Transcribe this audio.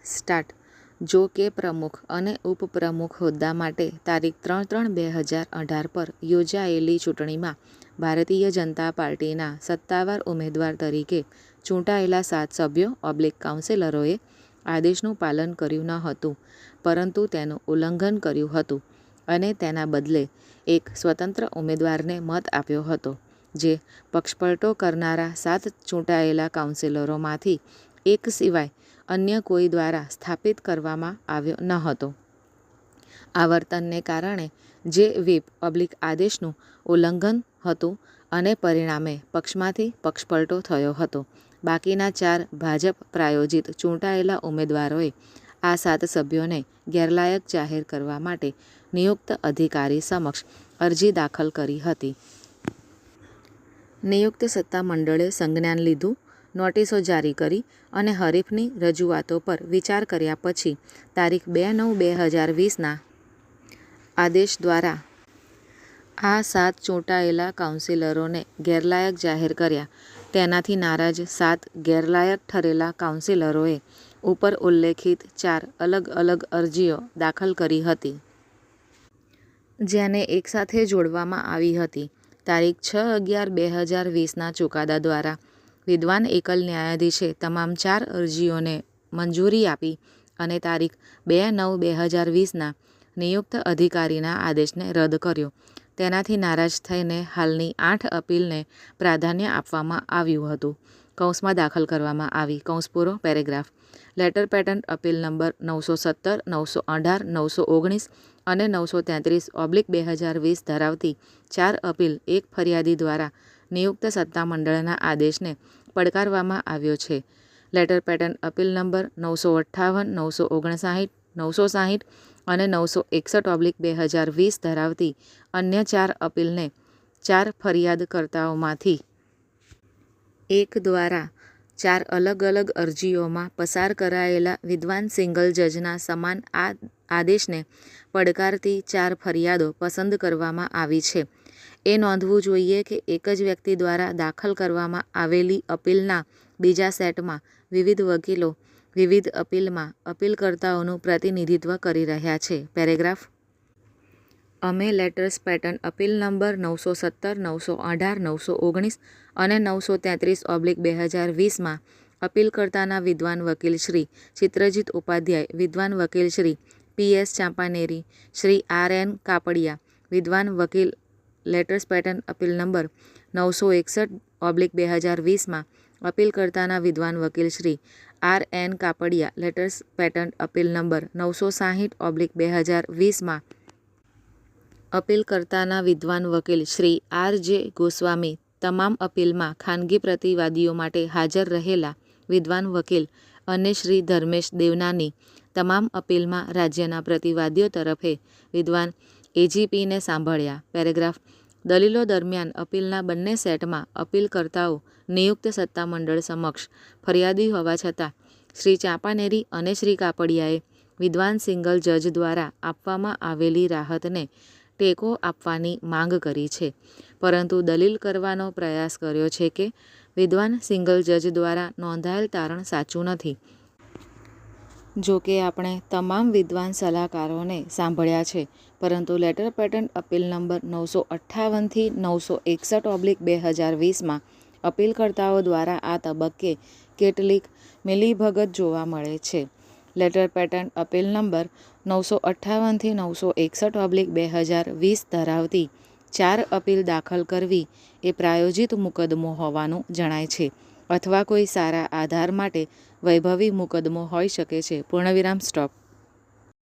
Start. જો કે પ્રમુખ અને ઉપપ્રમુખ હોદ્દા માટે તારીખ 3/3/2018 પર યોજાયેલી ચૂંટણીમાં ભારતીય જનતા પાર્ટીના સત્તાવાર ઉમેદવાર તરીકે ચૂંટાયેલા 7 સભ્યો/કાઉન્સિલરોએ આદેશનું પાલન કર્યું ન હતું, પરંતુ તેનું ઉલ્લંઘન કર્યું હતું અને તેના બદલે એક સ્વતંત્ર ઉમેદવારને મત આપ્યો હતો, જે પક્ષપલટો કરનારા 7 ચૂંટાયેલા કાઉન્સિલરોમાંથી એક સિવાય અન્ય કોઈ દ્વારા સ્થાપિત કરવામાં આવ્યો ન હતો. આ વર્તનને કારણે જે વ્હીપ/આદેશનું ઉલ્લંઘન હતું અને પરિણામે પક્ષમાંથી પક્ષપલટો થયો હતો. બાકીના 4 ભાજપ પ્રાયોજિત ચૂંટાયેલા ઉમેદવારોએ આ 7 સભ્યોને ગેરલાયક જાહેર કરવા માટે નિયુક્ત અધિકારી સમક્ષ અરજી દાખલ કરી હતી. નિયુક્ત સત્તામંડળે સંજ્ઞાન લીધું, નોટિસો જારી કરી અને હરીફની રજૂઆતો પર વિચાર કર્યા પછી તારીખ 2/9/2020ના આદેશ દ્વારા આ 7 ચૂંટાયેલા કાઉન્સિલરોને ગેરલાયક જાહેર કર્યા. તેનાથી નારાજ 7 ગેરલાયક ઠરેલા કાઉન્સિલરોએ ઉપર ઉલ્લેખિત 4 અલગ અલગ અરજીઓ દાખલ કરી હતી, જેને એકસાથે જોડવામાં આવી હતી. તારીખ 6/11/2020ના ચુકાદા દ્વારા વિદ્વાન એકલ ન્યાયાધીશે તમામ 4 અરજીઓને મંજૂરી આપી અને તારીખ 2/9/2020ના નિયુક્ત અધિકારીના આદેશને રદ કર્યો. તેનાથી નારાજ થઈને હાલની 8 અપીલને પ્રાધાન્ય આપવામાં આવ્યું હતું. કૌંસમાં દાખલ કરવામાં આવી. કૌંસ પૂરો. Paragraph. Letter patent appeal number 917, 918, 919 અને 933/2020 ધરાવતી 4 અપીલ એક ફરિયાદી દ્વારા નિયુક્ત સત્તામંડળના આદેશને પડકારવામાં આવ્યો છે. લેટર પેટન્ટ અપીલ નંબર 958, 959, 960 અને 961/2020 ધરાવતી અન્ય 4 અપીલને 4 ફરિયાદકર્તાઓમાંથી એક દ્વારા 4 અલગ અલગ અરજીઓમાં પસાર કરાયેલા વિદ્વાન સિંગલ જજના સમાન આદેશને પડકારતી 4 ફરિયાદો પસંદ કરવામાં આવી છે. એ નોંધવું જોઈએ કે એક જ વ્યક્તિ દ્વારા દાખલ કરવામાં આવેલી અપીલના બીજા સેટમાં વિવિધ વકીલો વિવિધ અપીલમાં અપીલકર્તાઓનું પ્રતિનિધિત્વ કરી રહ્યા છે. પેરેગ્રાફ. અમે લેટર્સ પેટન્ટ અપીલ નંબર 917, 918, 919 અને 933/2020માં અપીલકર્તાના વિદ્વાન વકીલ શ્રી ચિત્રજીત ઉપાધ્યાય, વિદ્વાન વકીલ શ્રી P.S. ચાંપાનેરી, શ્રી R.N. કાપડિયા, વિદ્વાન વકીલ લેટર્સ પેટન્ટ અપીલ નંબર 961/2020માં અપીલકર્તાના વિદ્વાન વકીલ Shri R.N. Kapadia, letters patent appeal number 960/2020માં અપીલકર્તાના વિદ્વાન વકીલ શ્રી R.J. ગોસ્વામી, તમામ અપીલમાં ખાનગી પ્રતિવાદીઓ માટે હાજર રહેલા વિદ્વાન વકીલ અને શ્રી ધર્મેશ દેવનાની, તમામ અપીલમાં રાજ્યના પ્રતિવાદીઓ તરફે વિદ્વાન A.G.P.ને સાંભળ્યા. પેરેગ્રાફ. દલીલો દરમિયાન અપીલના બંને સેટમાં અપીલકર્તાઓ નિયુક્ત સત્તામંડળ સમક્ષ ફરિયાદી હોવા છતાં શ્રી ચાંપાનેરી અને શ્રી કાપડિયાએ વિદ્વાન સિંગલ જજ દ્વારા આપવામાં આવેલી રાહતને ટેકો આપવાની માંગ કરી છે, પરંતુ દલીલ કરવાનો પ્રયાસ કર્યો છે કે વિદ્વાન સિંગલ જજ દ્વારા નોંધાયેલ તારણ સાચું નથી. જો કે આપણે તમામ વિદ્વાન સલાહકારોને સાંભળ્યા છે, પરંતુ લેટર પેટન્ટ અપીલ નંબર 958 થી 961/2020માં અપીલકર્તાઓ દ્વારા આ તબક્કે કેટલીક મિલીભગત જોવા મળે છે. લેટર પેટન્ટ અપીલ નંબર 958 થી 961/2020 ધરાવતી 4 અપીલ દાખલ કરવી એ પ્રાયોજિત મુકદ્દમો હોવાનું જણાય છે, અથવા કોઈ સારા આધાર માટે વૈભવી મુકદ્દમો હોઈ શકે છે. પૂર્ણવિરામ. સ્ટોપ.